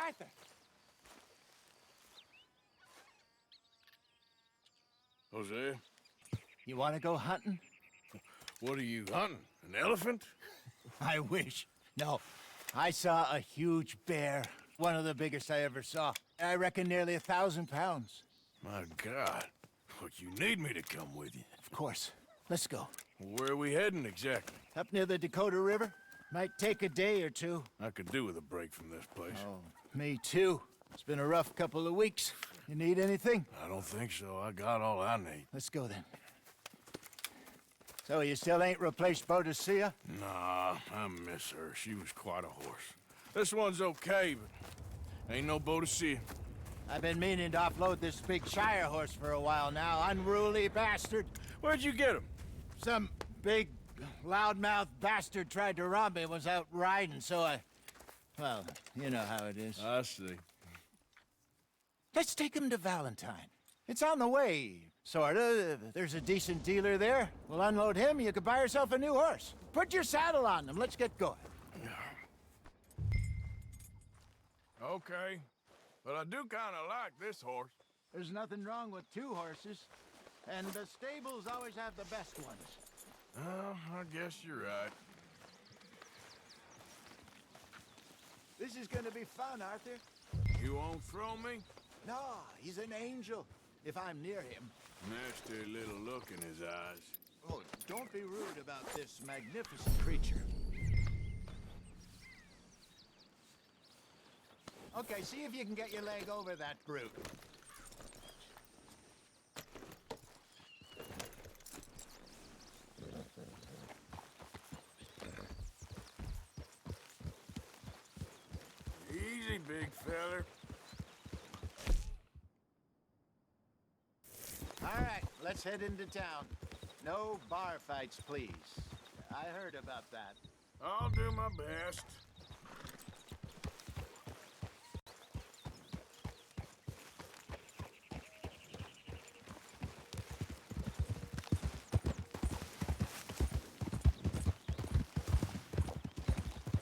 Arthur. Hosea, You want to go hunting? what are you hunting? An elephant? I wish. No, I saw a huge bear. One of the biggest I ever saw. I reckon nearly 1,000 pounds. My God. Look, you need me to come with you. Of course. Let's go. Where are we heading exactly? Up near the Dakota River. Might take a day or two. I could do with a break from this place. Oh, me too. It's been a rough couple of weeks. You need anything? I don't think so. I got all I need. Let's go then. So you still ain't replaced Boadicea? Nah, I miss her. She was quite a horse. This one's okay, but ain't no Boadicea. I've been meaning to offload this big Shire horse for a while now. Unruly bastard. Where'd you get him? Some big, loudmouth bastard tried to rob me and was out riding, so I... Well, you know how it is. I see. Let's take him to Valentine. It's on the way, sorta. There's a decent dealer there. We'll unload him, you could buy yourself a new horse. Put your saddle on him, let's get going. Okay. But I do kind of like this horse. There's nothing wrong with two horses, and the stables always have the best ones. Oh, I guess you're right. This is gonna be fun, Arthur. You won't throw me? No, he's an angel, if I'm near him. Nasty little look in his eyes. Oh, don't be rude about this magnificent creature. Okay, see if you can get your leg over that brute. Easy, big feller. All right, let's head into town. No bar fights, please. I heard about that. I'll do my best.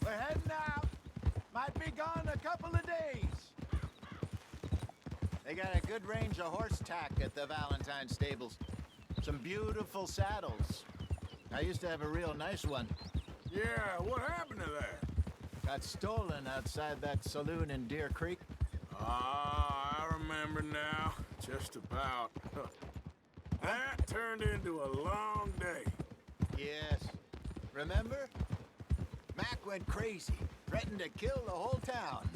We're heading out. Might be gone a couple of days. They got a good range of horse tack at the Valentine stables. Some beautiful saddles. I used to have a real nice one. Yeah, what happened to that? Got stolen outside that saloon in Deer Creek. Ah, I remember now. Just about. That turned into a long day. Yes. Remember? Mac went crazy, threatened to kill the whole town.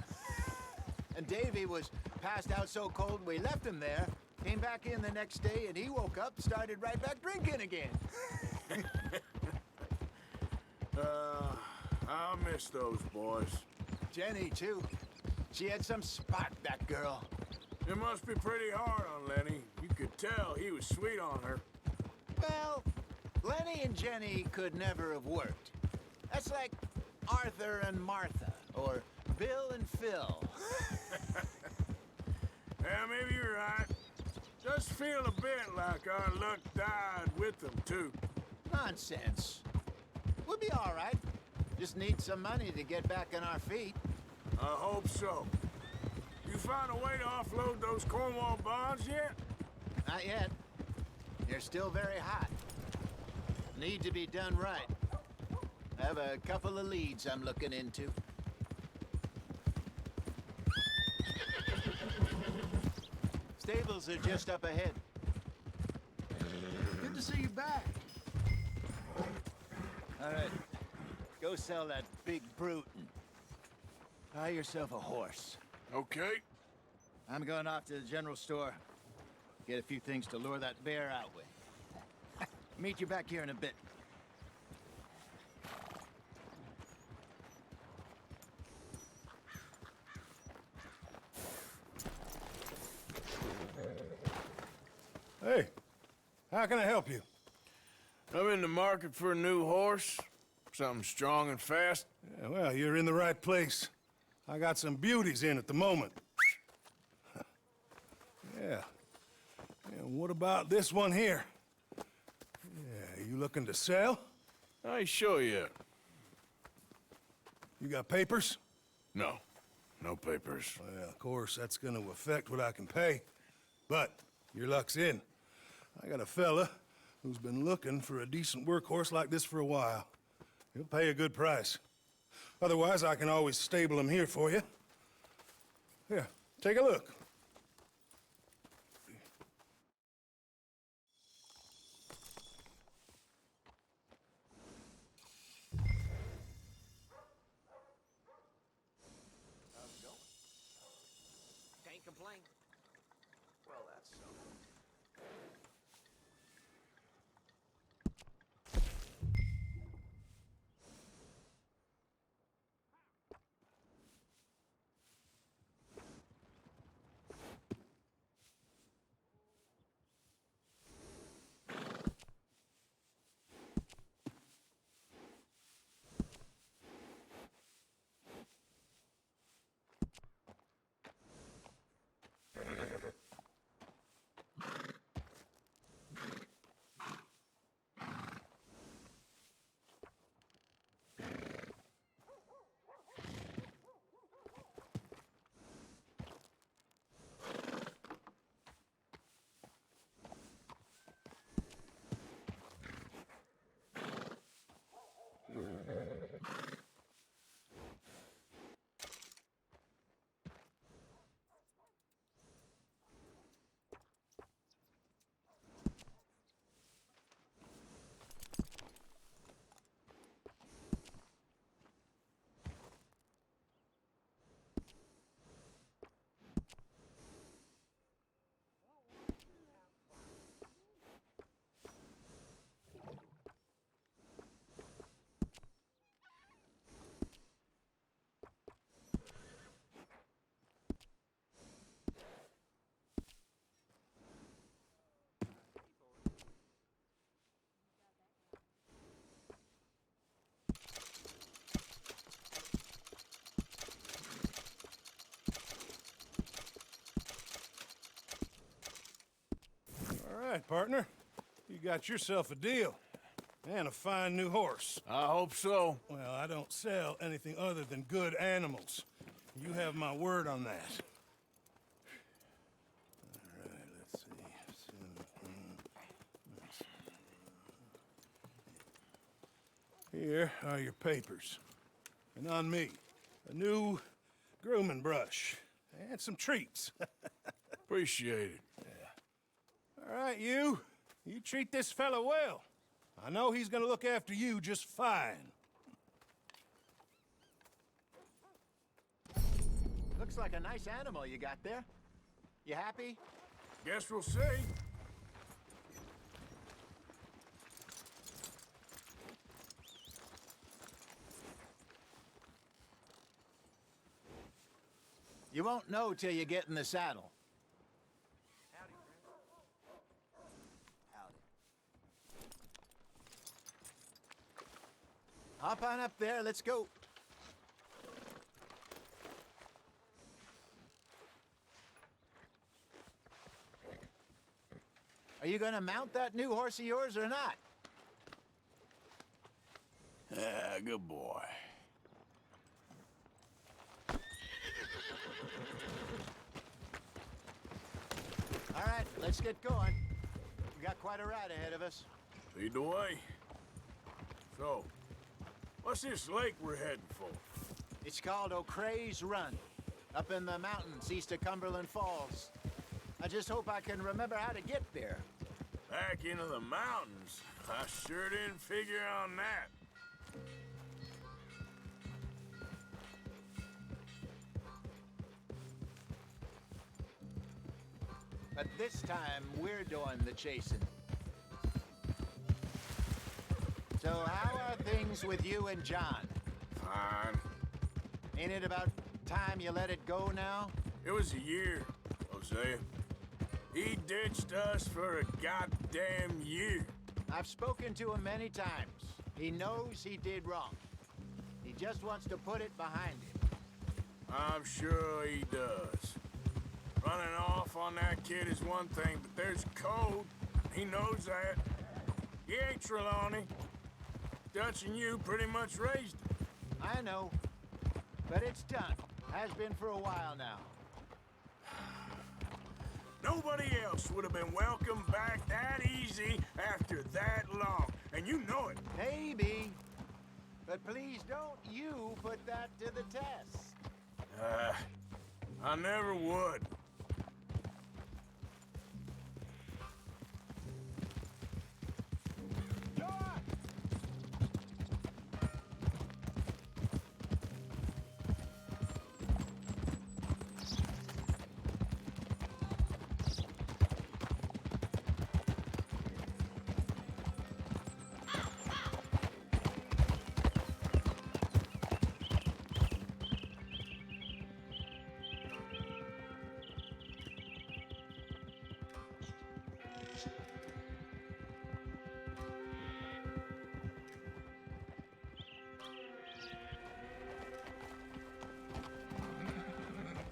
And Davy was passed out so cold we left him there, came back in the next day, and he woke up, started right back drinking again. I miss those boys. Jenny, too. She had some spark, that girl. It must be pretty hard on Lenny. You could tell he was sweet on her. Well, Lenny and Jenny could never have worked. That's like Arthur and Martha, or Bill and Phil. Yeah, maybe you're right. Just feel a bit like our luck died with them, too. Nonsense. We'll be all right. Just need some money to get back on our feet. I hope so. You find a way to offload those Cornwall bonds yet? Not yet. They're still very hot. Need to be done right. I have a couple of leads I'm looking into. Stables are just up ahead. Good to see you back. All right. Go sell that big brute and buy yourself a horse. Okay. I'm going off to the general store. Get a few things to lure that bear out with. Meet you back here in a bit. Hey, how can I help you? I'm in the market for a new horse. Something strong and fast. Yeah, well, you're in the right place. I got some beauties in at the moment. Yeah. And what about this one here? Yeah, you looking to sell? I show you. You got papers? No. No papers. Well, of course, that's gonna affect what I can pay. But your luck's in. I got a fella who's been looking for a decent workhorse like this for a while. He'll pay a good price. Otherwise, I can always stable him here for you. Here, take a look. Can't complain. Well, that's so. All right, partner. You got yourself a deal. And a fine new horse. I hope so. Well, I don't sell anything other than good animals. You have my word on that. All right, let's see. Here are your papers. And on me, a new grooming brush. And some treats. Appreciate it. All right, you. You treat this fella well. I know he's gonna look after you just fine. Looks like a nice animal you got there. You happy? Guess we'll see. You won't know till you get in the saddle. Hop on up there, let's go. Are you gonna mount that new horse of yours or not? Yeah, good boy. All right, let's get going. We got quite a ride ahead of us. Lead the way. So, what's this lake we're heading for? It's called O'Creagh's Run, up in the mountains east of Cumberland Falls. I just hope I can remember how to get there. Back into the mountains? I sure didn't figure on that. But this time, we're doing the chasing. So how are things with you and John? Fine. Ain't it about time you let it go now? It was a year, Hosea. He ditched us for a goddamn year. I've spoken to him many times. He knows he did wrong. He just wants to put it behind him. I'm sure he does. Running off on that kid is one thing, but there's code. He knows that. He ain't Trelawney. Dutch and you pretty much raised him. I know, but it's done. Has been for a while now. Nobody else would have been welcomed back that easy after that long, and you know it. Maybe. But please don't you put that to the test. I never would.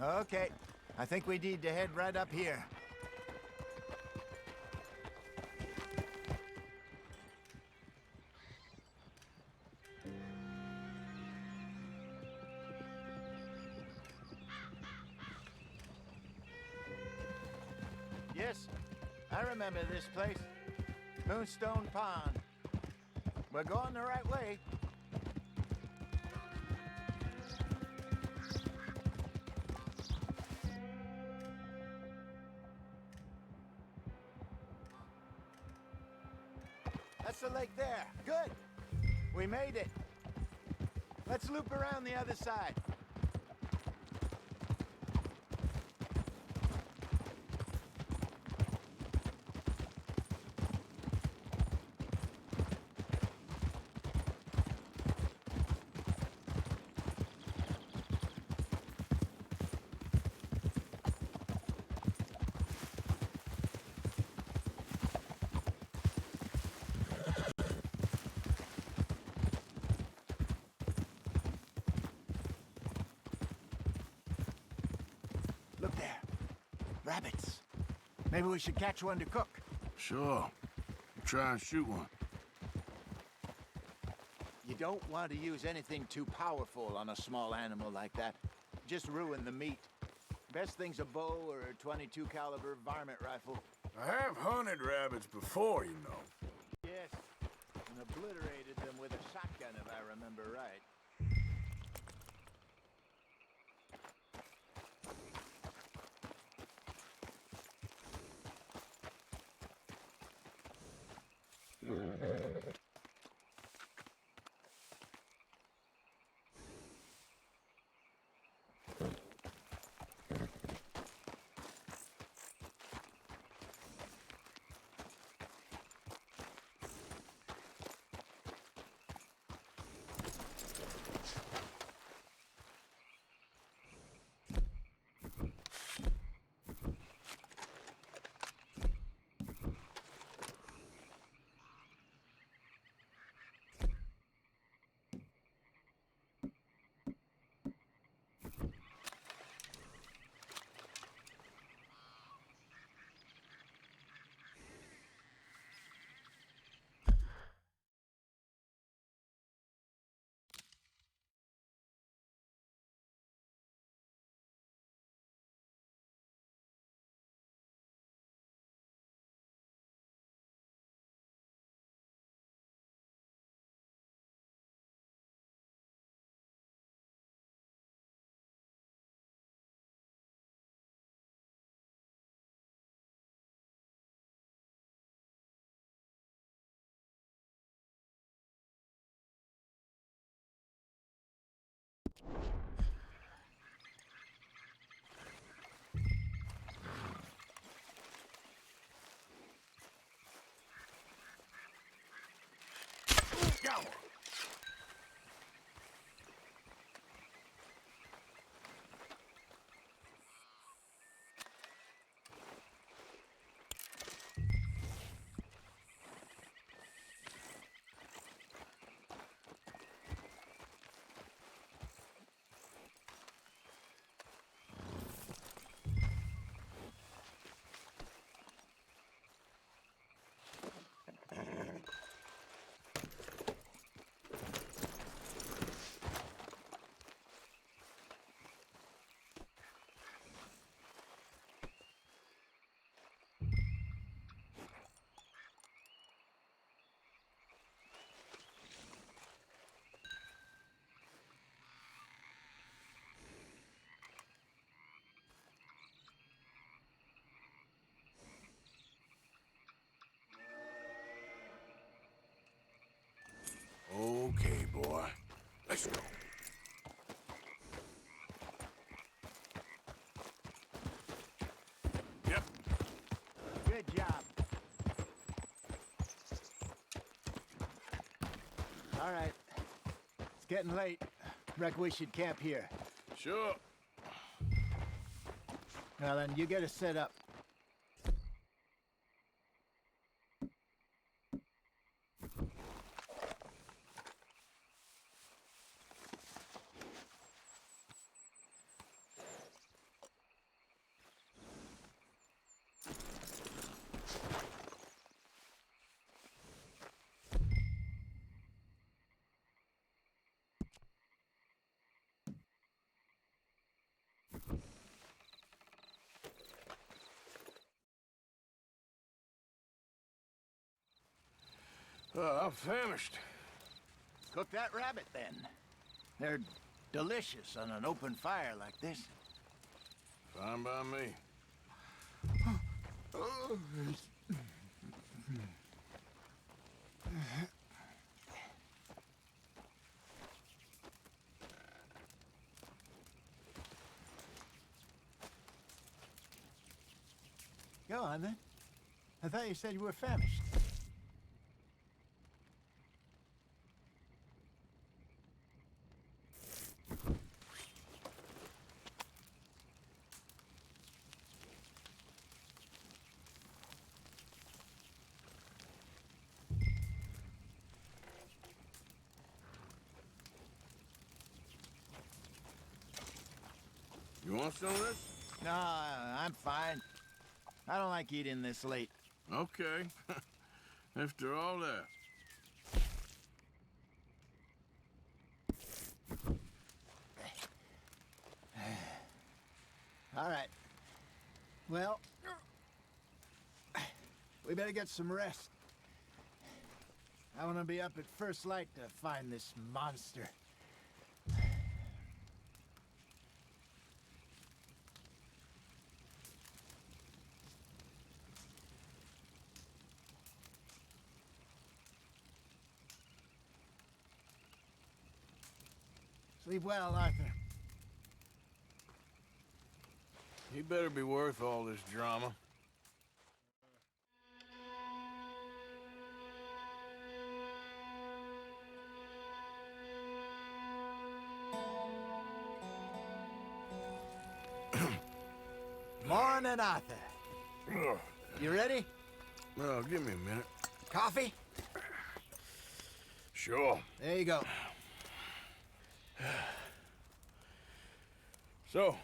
Okay, I think we need to head right up here. Yes, I remember this place. Moonstone Pond. We're going the right way. That's the lake there. Good. We made it. Let's loop around the other side. Look there. Rabbits. Maybe we should catch one to cook. Sure. Try and shoot one. You don't want to use anything too powerful on a small animal like that. Just ruin the meat. Best thing's a bow or a 22 caliber varmint rifle. I have hunted rabbits before, you know. Yes, and obliterated them with a shotgun if I remember right. All right. It's getting late. Reckon we should camp here. Sure. Now then, you get us set up. I'm famished. Cook that rabbit, then. They're delicious on an open fire like this. Fine by me. Go on, then. I thought you said you were famished. You want some of this? No, I'm fine. I don't like eating this late. Okay. After all that. All right. Well, we better get some rest. I want to be up at first light to find this monster. Sleep well, Arthur. He better be worth all this drama. Morning, Arthur. Ugh. You ready? Well, give me a minute. Coffee? Sure. There you go. So,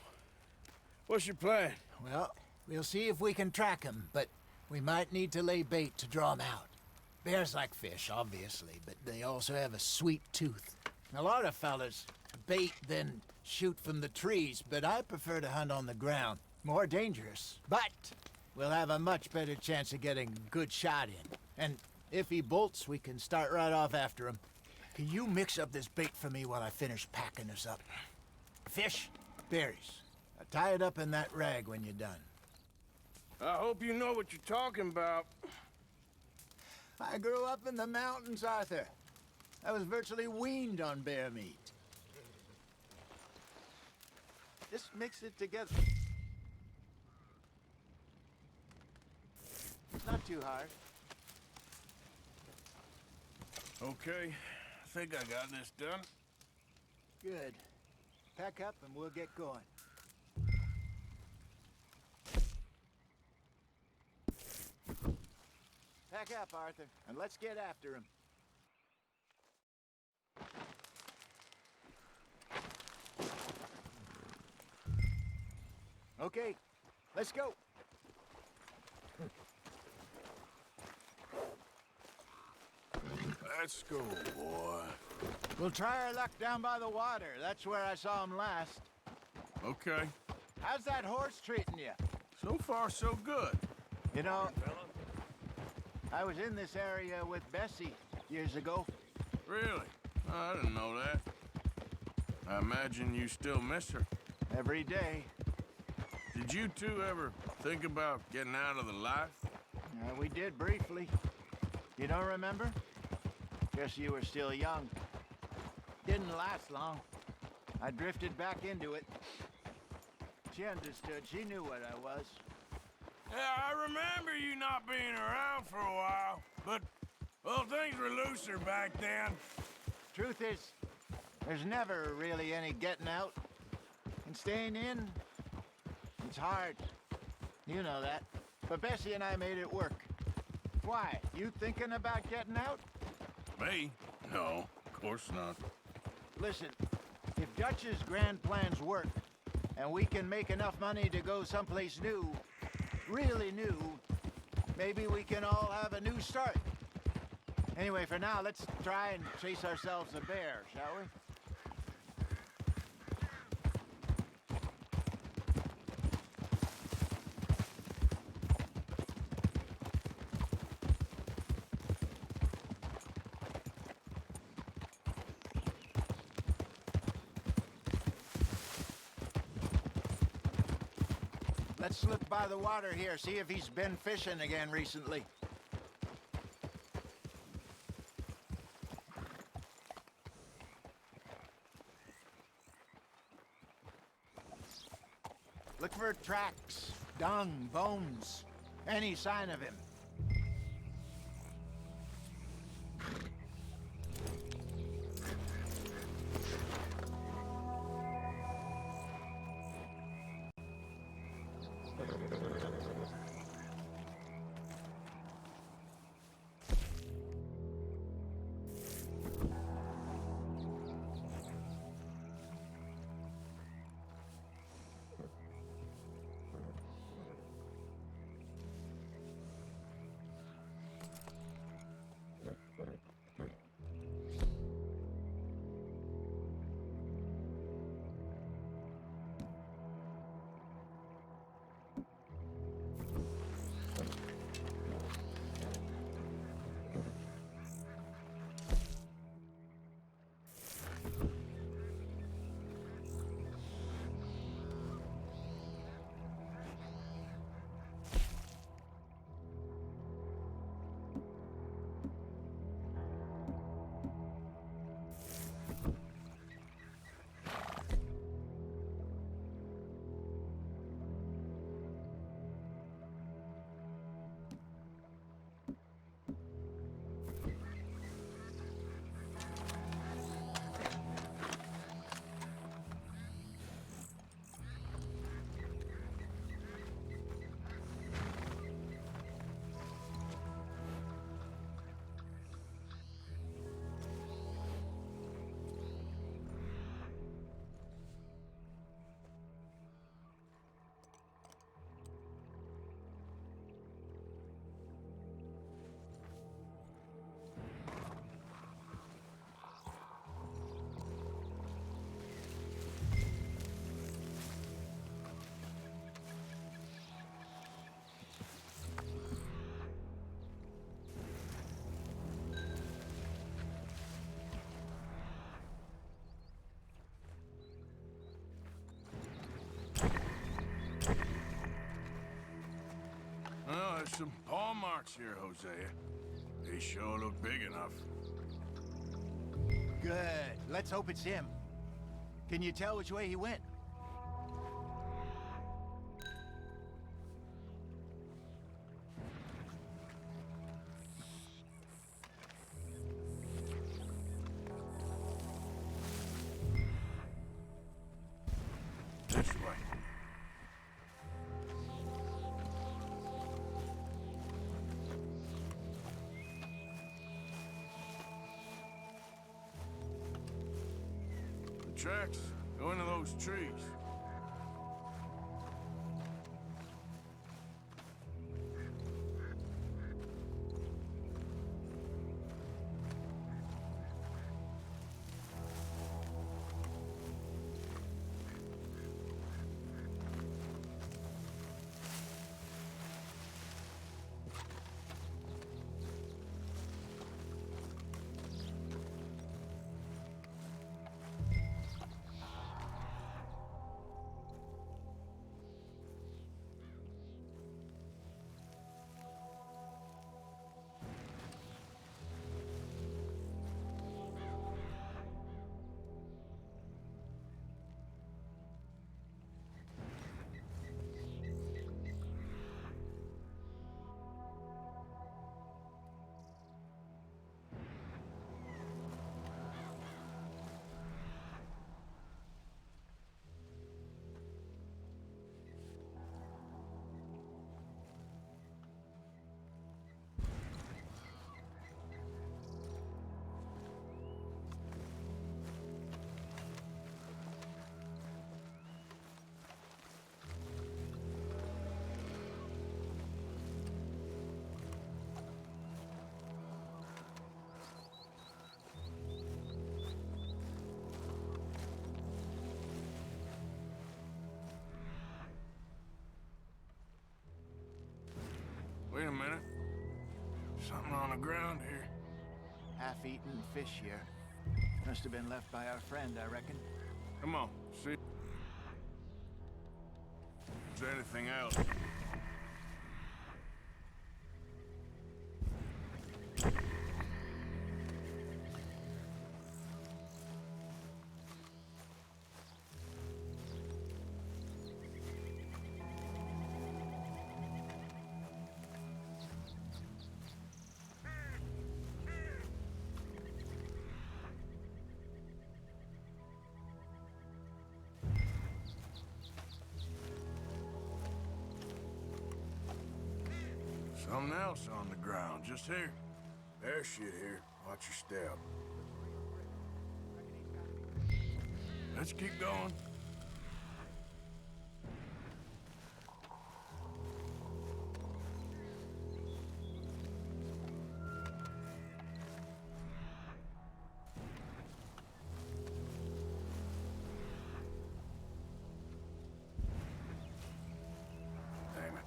what's your plan? Well, we'll see if we can track him, but we might need to lay bait to draw him out. Bears like fish, obviously, but they also have a sweet tooth. A lot of fellas bait, then shoot from the trees, but I prefer to hunt on the ground. More dangerous, but we'll have a much better chance of getting a good shot in. And if he bolts, we can start right off after him. Can you mix up this bait for me while I finish packing this up? Fish, berries. Tie it up in that rag when you're done. I hope you know what you're talking about. I grew up in the mountains, Arthur. I was virtually weaned on bear meat. Just mix it together. It's not too hard. Okay, I think I got this done. Good. Pack up and we'll get going. Pack up, Arthur, and let's get after him. Okay, let's go. Let's go, boy. We'll try our luck down by the water. That's where I saw him last. Okay. How's that horse treating you? So far, so good. You know, I was in this area with Bessie years ago. Really? Oh, I didn't know that. I imagine you still miss her. Every day. Did you two ever think about getting out of the life? We did briefly. You don't remember? Guess you were still young. Didn't last long. I drifted back into it. She understood. She knew what I was. Yeah, I remember you not being around for a while, but, well, things were looser back then. Truth is, there's never really any getting out. And staying in, it's hard. You know that. But Bessie and I made it work. Why? You thinking about getting out? Me? No, of course not. Listen, if Dutch's grand plans work, and we can make enough money to go someplace new, really new, maybe we can all have a new start. Anyway, for now, let's try and chase ourselves a bear, shall we? Let's look by the water here, see if he's been fishing again recently. Look for tracks, dung, bones, any sign of him. Oh, there's some paw marks here, Hosea. They sure look big enough. Good. Let's hope it's him. Can you tell which way he went? This way. The tracks go into those trees. the ground here. Half-eaten fish here. Must have been left by our friend, I reckon. Come on, see. Is there anything else? Something else on the ground, just here. There's shit here. Watch your step. Let's keep going. Damn it.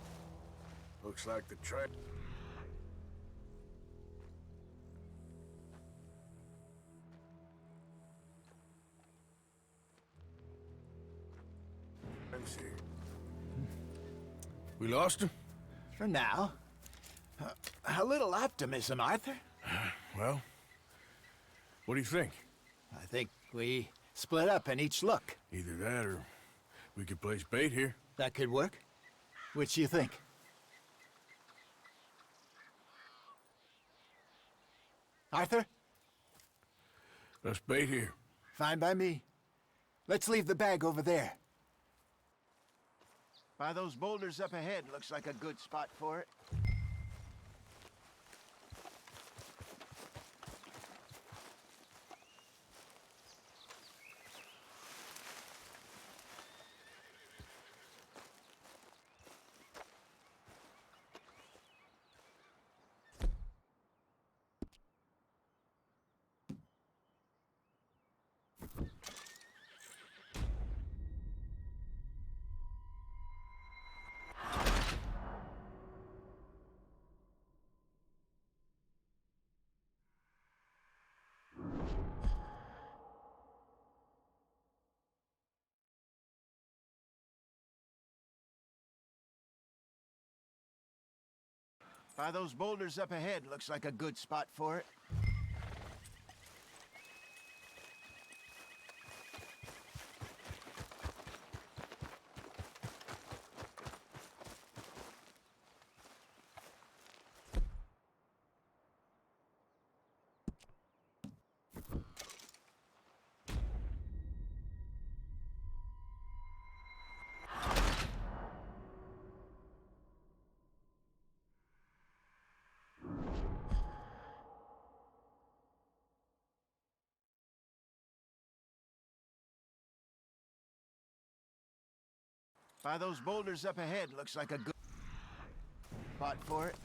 Looks like the trail. Here. We lost him? For now. A little optimism, Arthur. Well, what do you think? I think we split up and each look. Either that or we could place bait here. That could work. Which do you think? Arthur? Let's bait here. Fine by me. Let's leave the bag over there. By those boulders up ahead, looks like a good spot for it. By those boulders up ahead, looks like a good spot for it. By those boulders up ahead, looks like a good spot for it.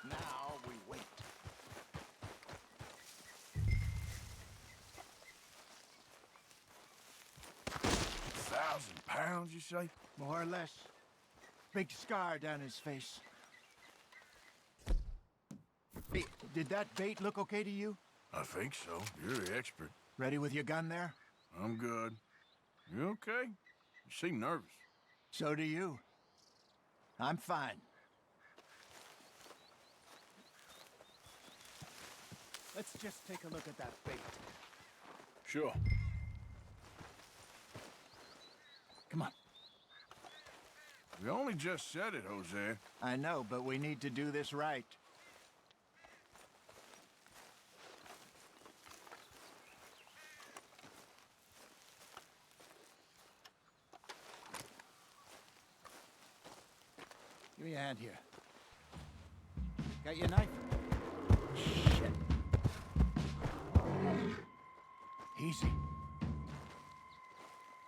Now we wait. 1,000 pounds, you say? More or less. Big scar down his face. Hey, did that bait look okay to you? I think so. You're the expert. Ready with your gun there? I'm good. You okay? You seem nervous. So do you. I'm fine. Let's just take a look at that bait. Sure. Come on. We only just said it, Jose. I know, but we need to do this right. Give me a hand here. Got your knife? Shit. Easy.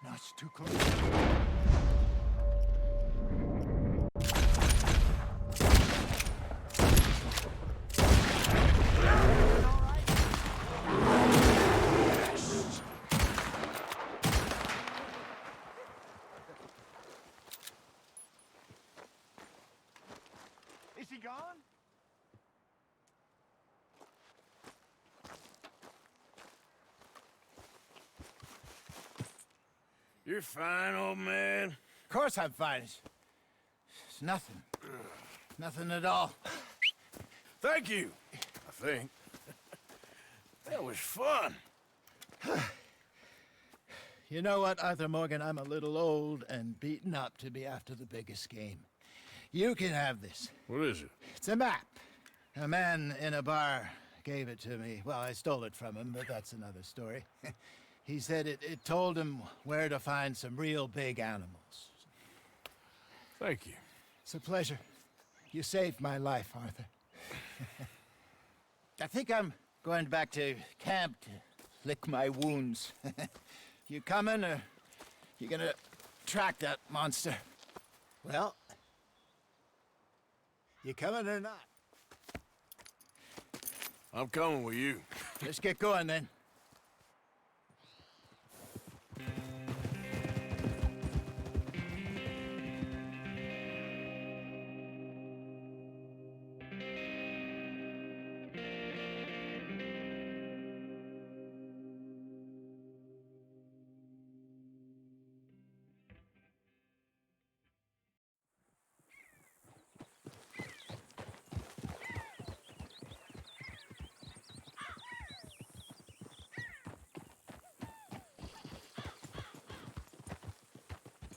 No, it's too close. Is he gone? You're fine, old man. Of course I'm fine. It's nothing. Nothing at all. Thank you, I think. That was fun. You know what, Arthur Morgan? I'm a little old and beaten up to be after the biggest game. You can have this. What is it? It's a map. A man in a bar gave it to me. Well, I stole it from him, but that's another story. He said it told him where to find some real big animals. Thank you. It's a pleasure. You saved my life, Arthur. I think I'm going back to camp to lick my wounds. You coming, or you gonna track that monster? Well, you coming or not? I'm coming with you. Let's get going then.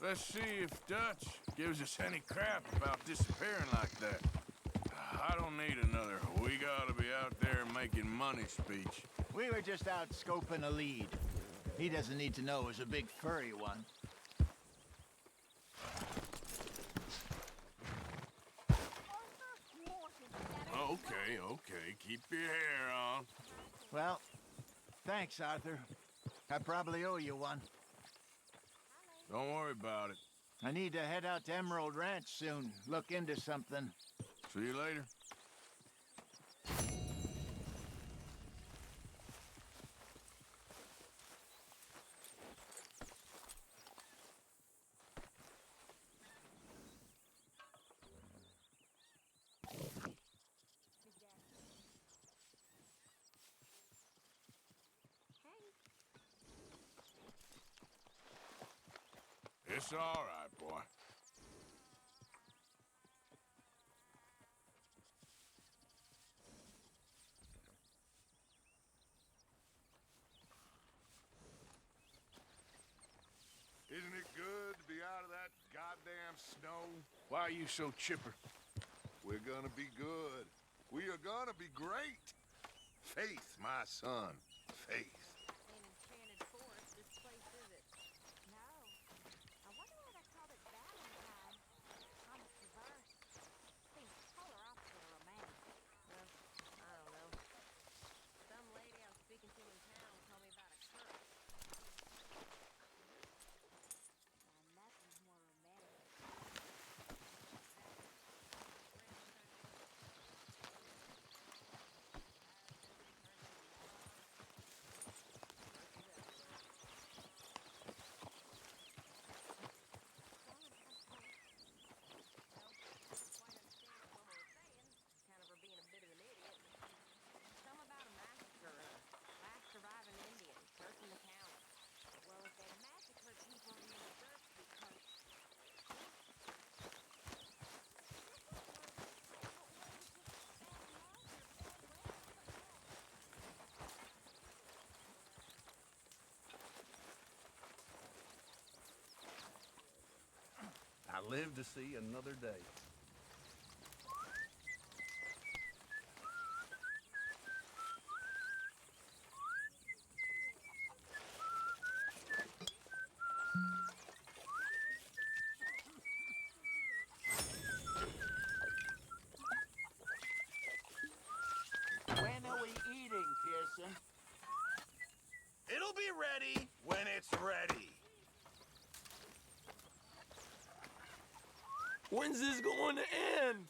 Let's see if Dutch gives us any crap about disappearing like that. I don't need another "we gotta be out there making money" speech. We were just out scoping a lead. He doesn't need to know it was a big furry one. Okay, keep your hair on. Well, thanks, Arthur. I probably owe you one. Don't worry about it. I need to head out to Emerald Ranch soon. Look into something. See you later. It's all right, boy. Isn't it good to be out of that goddamn snow? Why are you so chipper? We're gonna be good. We are gonna be great. Faith, my son. Faith. An enchanted forest, this place, is it? No. I wonder why they called it Valentine. Almost reverse. Seems polar opposite of romantic. Well, I don't know. Some lady I was speaking to in town told me about a curse. Now, nothing's more romantic. live to see another day. When are we eating, Pearson? It'll be ready when it's ready. When's this going to end?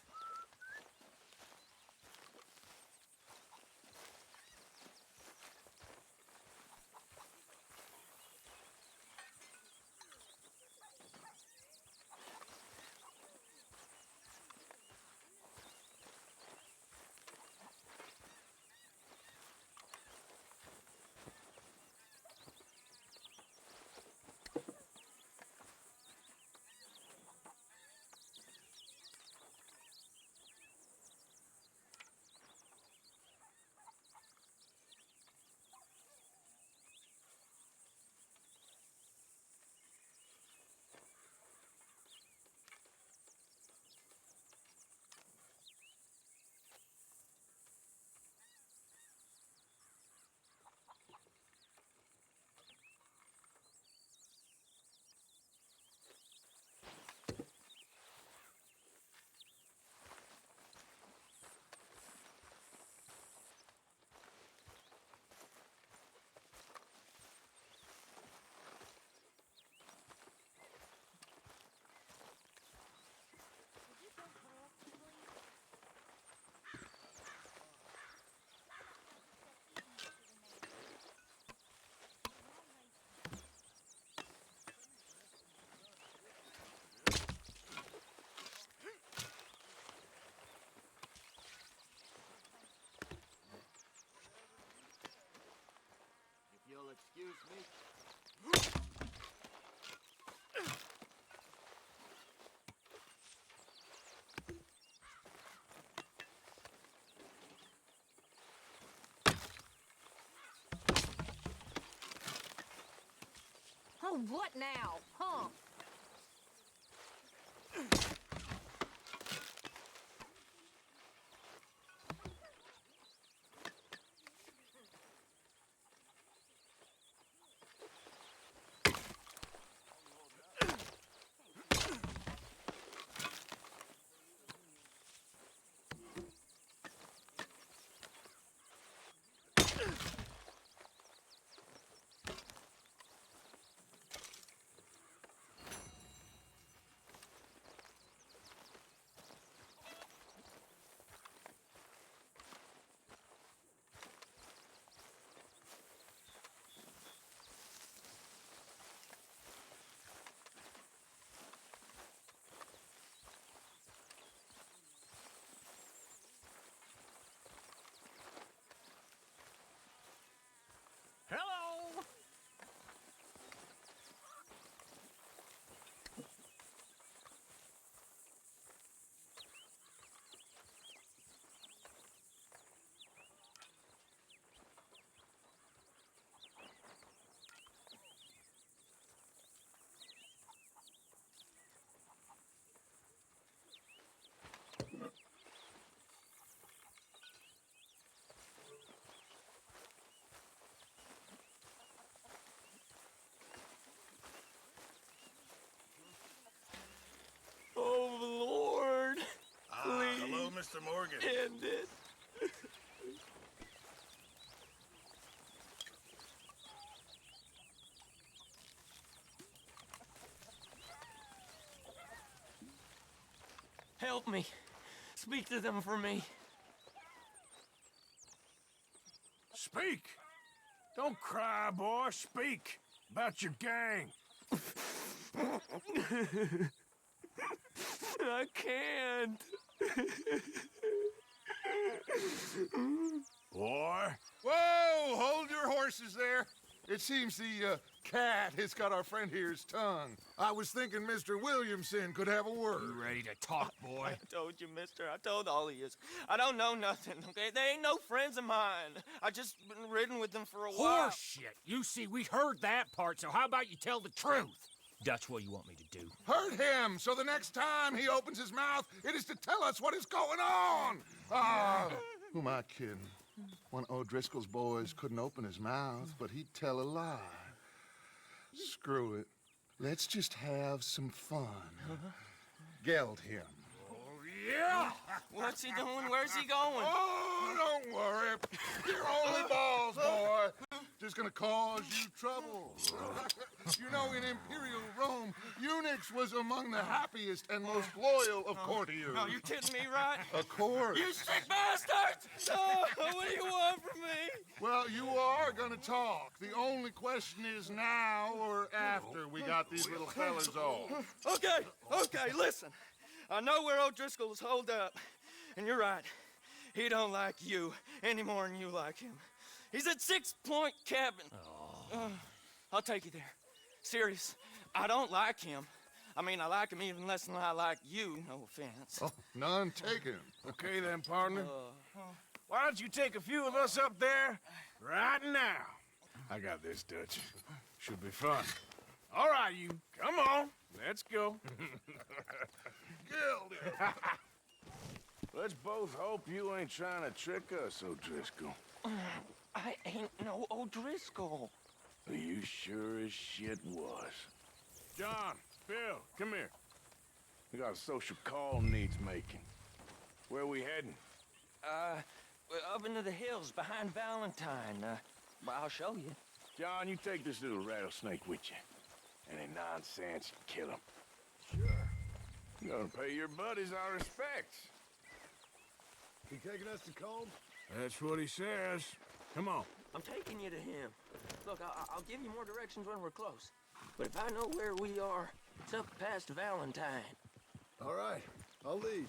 Would you go put off to sleep? If you'll excuse me. Oh, what now? Huh? Hello! Oh, Lord! Hello, Mr. Morgan. End it! Help me. Speak to them for me. Speak! Don't cry, boy. Speak about your gang. I can't. Boy, Whoa! Hold your horses there. It seems the cat has got our friend here's tongue. I was thinking Mr. Williamson could have a word. You ready to talk, boy? I told you, mister. I told all of you. I don't know nothing, okay? They ain't no friends of mine. I just been ridden with them for a while. Horse shit. You see, we heard that part, so how about you tell the truth? Dutch, what do you want me to do? Hurt him, so the next time he opens his mouth, it is to tell us what is going on. Ah, who am I kidding? One of O'Driscoll's boys couldn't open his mouth, but he'd tell a lie. Screw it. Let's just have some fun. Geld him. Yeah! What's he doing? Where's he going? Oh, don't worry. You're only balls, boy. Just gonna cause you trouble. You know, in Imperial Rome, eunuchs was among the happiest and most loyal of courtiers. No, you're kidding me, right? Of course. You sick bastards! Oh, what do you want from me? Well, you are gonna talk. The only question is now or after we got these little fellas off. Okay, listen. I know where O'Driscoll's holed up, and you're right. He don't like you any more than you like him. He's at 6 Point Cabin. I'll take you there. Serious, I don't like him. I mean, I like him even less than I like you, no offense. Oh, none taken. Okay then, partner. Why don't you take a few of us up there right now? I got this, Dutch. Should be fun. All right, you. Come on. Let's go. Geld him. Let's both hope you ain't trying to trick us, O'Driscoll. I ain't no O'Driscoll. You sure as shit was. John, Bill, come here. We got a social call needs making. Where we heading? Up into the hills behind Valentine. Well, I'll show you. John, you take this little rattlesnake with you. Any nonsense, kill him. Sure. You gotta pay your buddies our respects. He taking us to Combs? That's what he says. Come on. I'm taking you to him. Look, I'll give you more directions when we're close. But if I know where we are, it's up past Valentine. All right, I'll lead.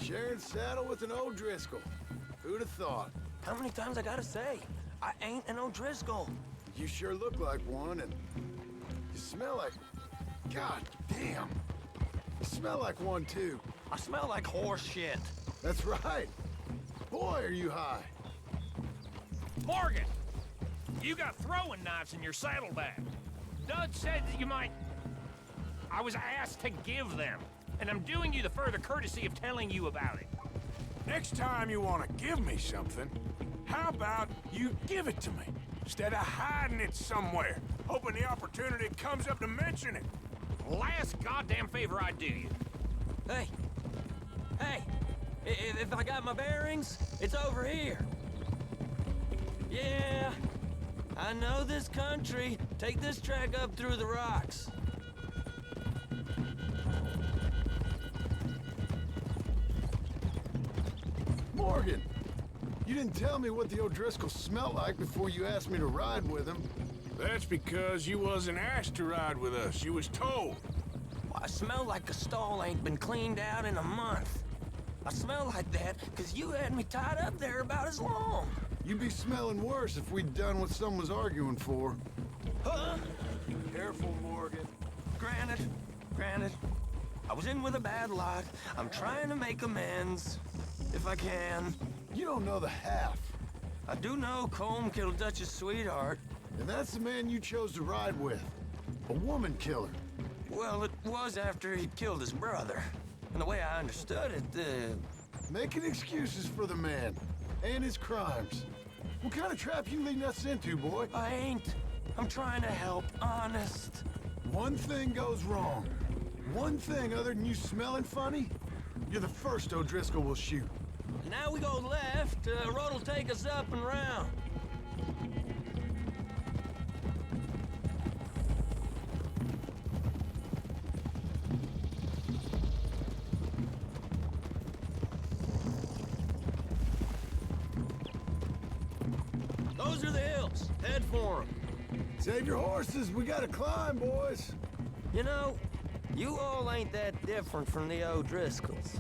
Sharing saddle with an O'Driscoll. Who'd have thought? How many times I gotta say? I ain't an O'Driscoll. You sure look like one, and you smell like... God damn. You smell like one, too. I smell like horse shit. That's right. Boy, are you high. Morgan! You got throwing knives in your saddlebag. Dutch said that you might... I was asked to give them, and I'm doing you the further courtesy of telling you about it. Next time you want to give me something, how about you give it to me, instead of hiding it somewhere, hoping the opportunity comes up to mention it? Last goddamn favor I do you. Hey! If I got my bearings, it's over here. Yeah, I know this country. Take this track up through the rocks. Morgan, you didn't tell me what the O'Driscoll smelled like before you asked me to ride with him. That's because you wasn't asked to ride with us. You was told. I smell like a stall ain't been cleaned out in a month. I smell like that because you had me tied up there about as long. You'd be smelling worse if we'd done what someone was arguing for. Huh? Careful, Morgan. Granted. I was in with a bad lot. I'm trying to make amends, if I can. You don't know the half. I do know Colm killed Dutch's sweetheart. And that's the man you chose to ride with. A woman killer. Well, it was after he'd killed his brother. And the way I understood it, Making excuses for the man. And his crimes. What kind of trap you leading us into, boy? I ain't. I'm trying to help, honest. One thing goes wrong. One thing other than you smelling funny, you're the first O'Driscoll will shoot. Now we go left, road'll take us up and round. Those are the hills. Head for them. Save your horses, we gotta climb, boys. You know, you all ain't that different from the O'Driscolls.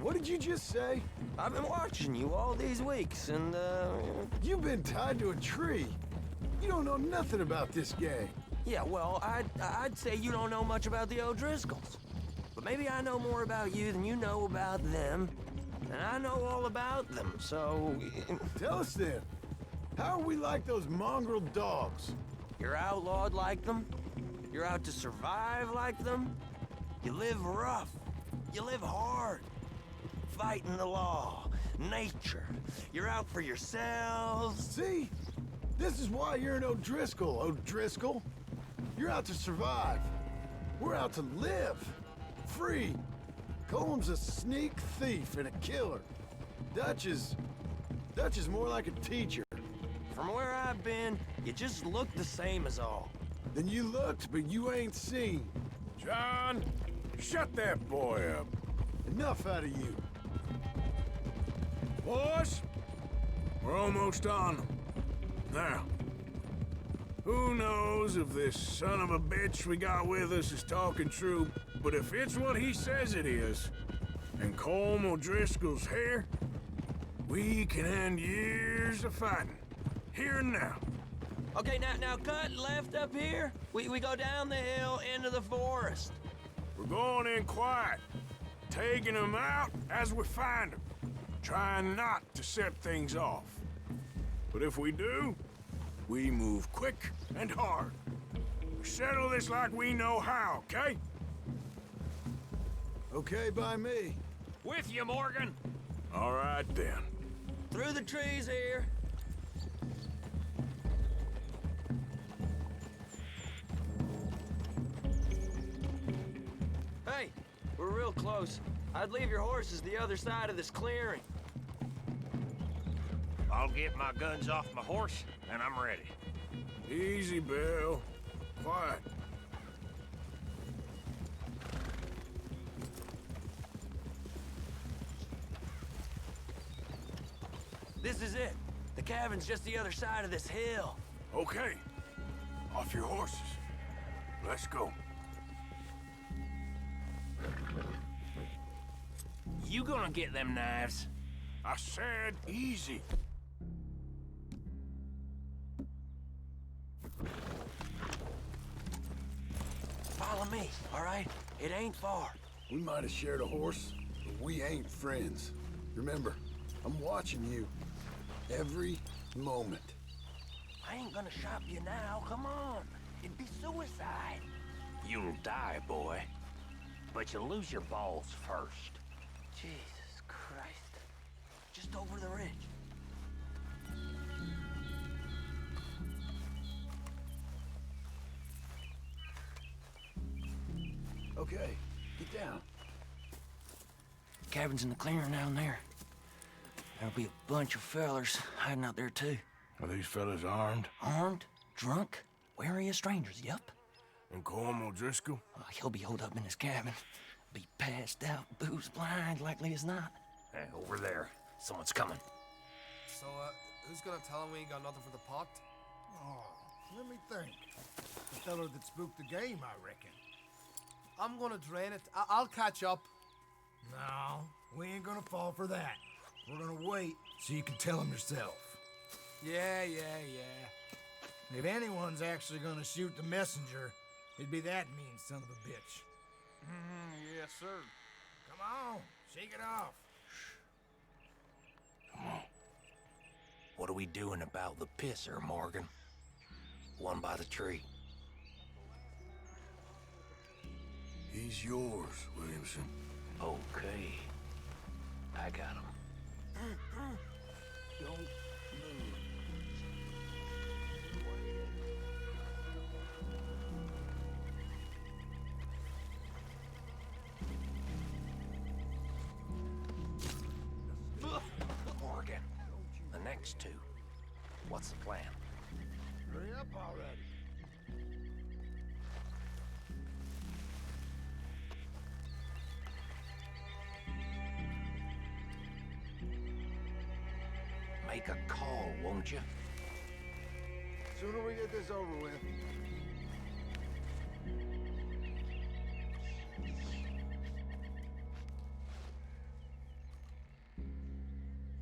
What did you just say? I've been watching you all these weeks, and, You've been tied to a tree. You don't know nothing about this gang. yeah, well, I'd say you don't know much about the O'Driscolls. But maybe I know more about you than you know about them. And I know all about them, so... Tell us then, how are we like those mongrel dogs? You're outlawed like them? You're out to survive like them? You live rough. You live hard. Fighting the law, nature. You're out for yourselves. See? This is why you're an O'Driscoll, O'Driscoll. You're out to survive. We're out to live. Free. Colm's a sneak thief and a killer. Dutch is more like a teacher. From where I've been, you just look the same as all. Then you looked, but you ain't seen. John, shut that boy up. Enough out of you. Boys, we're almost on them. Now, who knows if this son of a bitch we got with us is talking true, but if it's what he says it is, and Colm O'Driscoll's here, we can end years of fighting, here and now. Okay, now cut left up here. We go down the hill into the forest. We're going in quiet, taking them out as we find them, trying not to set things off. But if we do, we move quick and hard. We settle this like we know how, okay? Okay by me. With you, Morgan. All right, then. Through the trees here. Hey, we're real close. I'd leave your horses the other side of this clearing. I'll get my guns off my horse, and I'm ready. Easy, Bill. Quiet. This is it. The cabin's just the other side of this hill. Okay. Off your horses. Let's go. You gonna get them knives? I said easy. Follow me, all right? It ain't far. We might have shared a horse, but we ain't friends. Remember, I'm watching you. Every moment. I ain't gonna shop you now, come on. It'd be suicide. You'll die, boy. But you'll lose your balls first. Jesus Christ. Just over the ridge. Okay, get down. Cabin's in the clearing down there. There'll be a bunch of fellers hiding out there, too. Are these fellas armed? Armed, drunk, wary of strangers, yup. And Colm O'Driscoll? He'll be holed up in his cabin. Be passed out, booze blind, likely as not. Hey, over there. Someone's coming. So, who's gonna tell him we ain't got nothing for the pot? Oh, let me think. The fellow that spooked the game, I reckon. I'm gonna drain it. I'll catch up. No, we ain't gonna fall for that. We're gonna wait so you can tell him yourself. Yeah. If anyone's actually gonna shoot the messenger, it'd be that mean son of a bitch. Yes, sir. Come on, shake it off. What are we doing about the pisser, Morgan? One by the tree. He's yours, Williamson. Okay. I got him. Don't move. Morgan. The next two. What's the plan? Hurry up already. Make a call, won't you? Sooner we get this over with.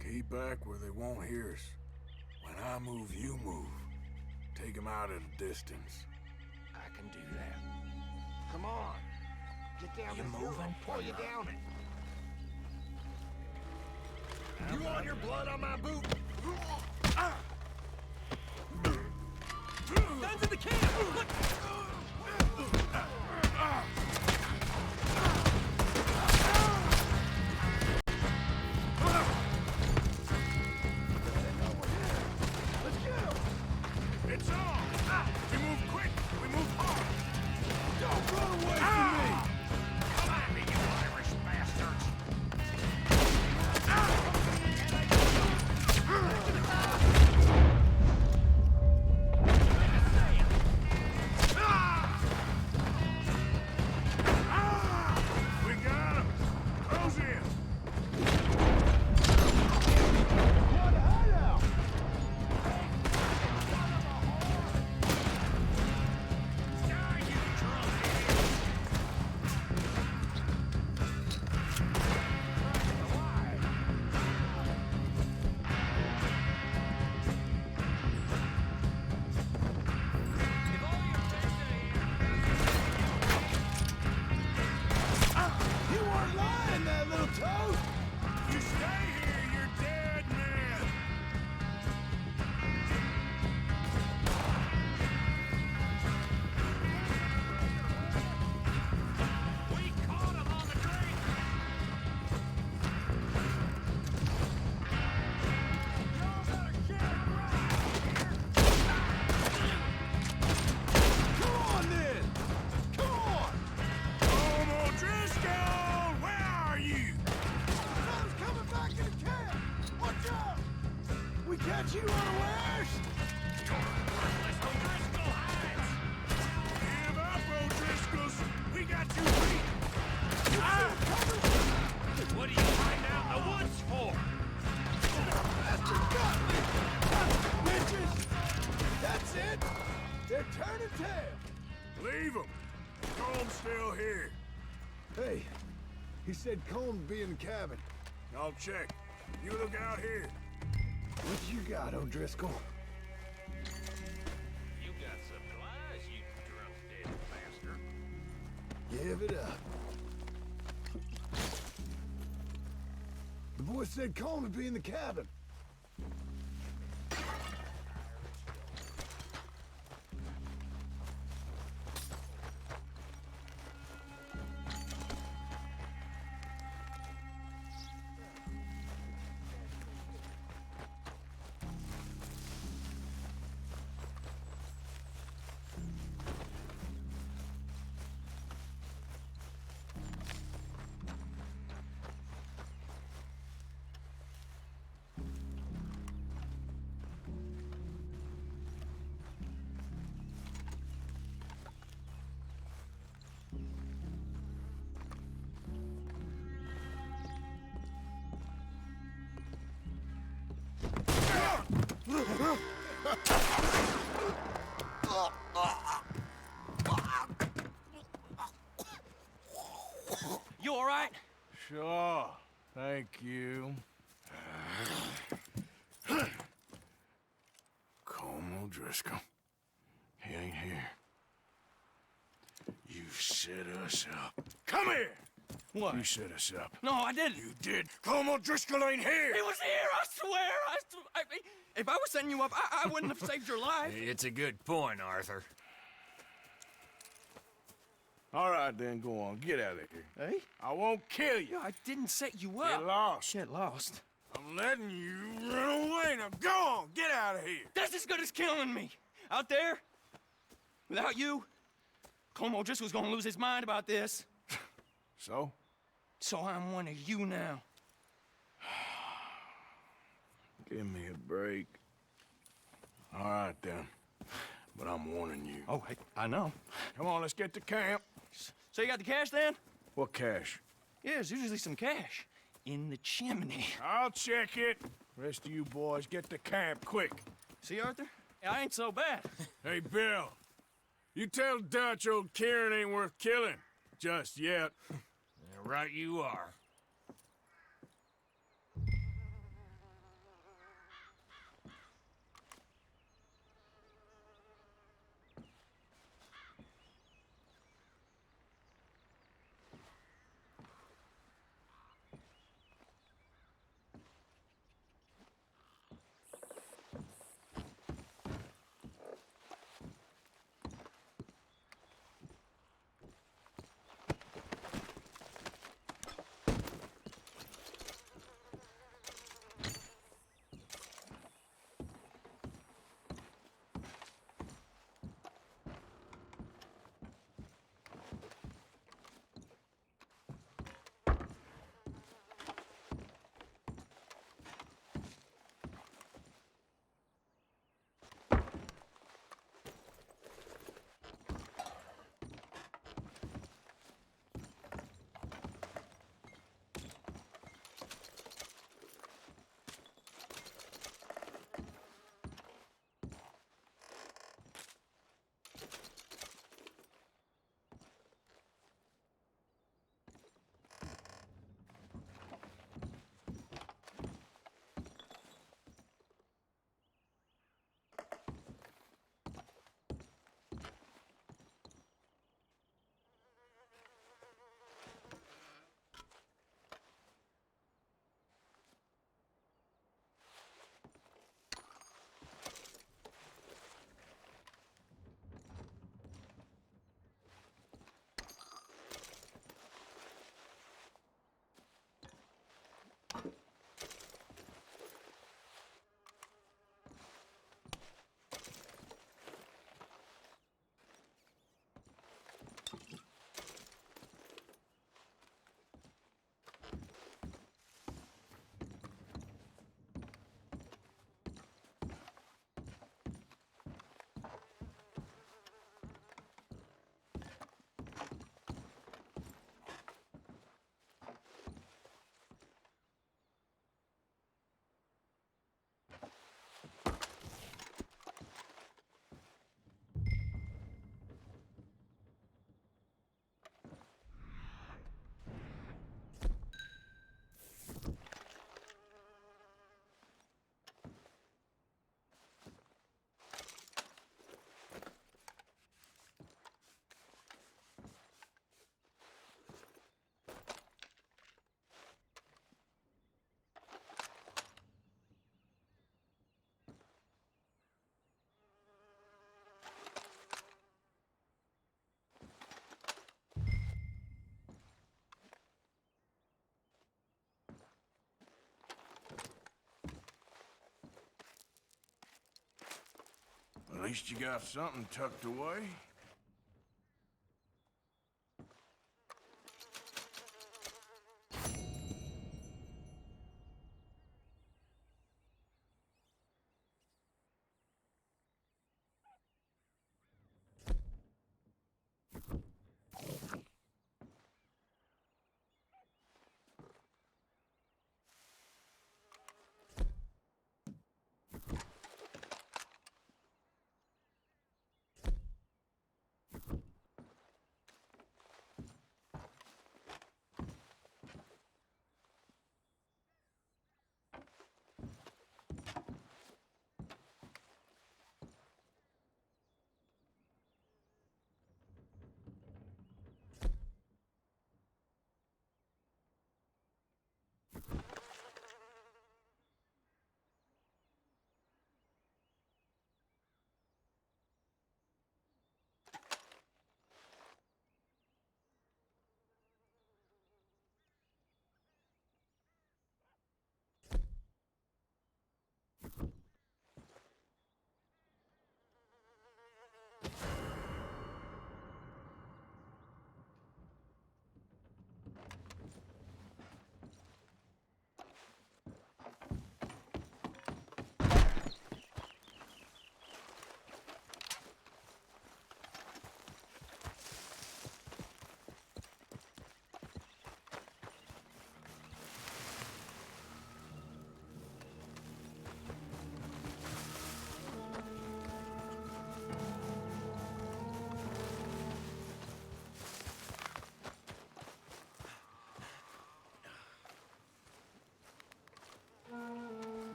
Keep back where they won't hear us. When I move, you move. Take them out at a distance. I can do that. Come on. Get down You this hill, moving? I'll pull you down it. You want your blood on my boot? Guns in the camp! Look! It's on! We move quick! We move hard! Don't run away from me! Come at me, you Irish bastards! We got him! Close in! What a hideout! Die, you drunk idiot! If all your friends You weren't lying, that little toad! You stay here, you're dead man! we caught him on the train! Y'all better share him Come on, then! Come on! Home O'Driscoll! Where are you? Something's coming back in the camp! Watch out! We catch you unawares! Worthless O'Driscoll hides! Give up, O'Driscolls! We got you beat! What do you find out in the woods for? Bastard got me! Bitches! That's it! They're turning tail! Leave them! Comb's still here. Hey, he said Colm would be in the cabin. I'll check. You look out here. What you got, O'Driscoll? You got supplies, you drunk dead bastard. Give it up. The boy said Colm would be in the cabin. You all right? Sure. Thank you. Colm O'Driscoll. He ain't here. You set us up. Come here! What? You set us up. No, I didn't. You did. Colm O'Driscoll ain't here! He was here, I swear! If I was setting you up, I wouldn't have saved your life. It's a good point, Arthur. All right, then, go on. Get out of here. Hey? I won't kill you. I didn't set you Get up. lost. Get lost. I'm letting you run away. Now go on. Get out of here. That's as good as killing me. Out there, without you, Colm O'Driscoll's gonna lose his mind about this. So? So I'm one of you now. Give me a break. All right, then. But I'm warning you. Oh, hey, I know. Come on, let's get to camp. So you got the cash then? What cash? Yeah, there's usually some cash in the chimney. I'll check it. Rest of you boys, get to camp quick. See, Arthur? I ain't so bad. Hey, Bill. You tell Dutch old Kieran ain't worth killing. Just yet. Yeah, right you are. least you got something tucked away.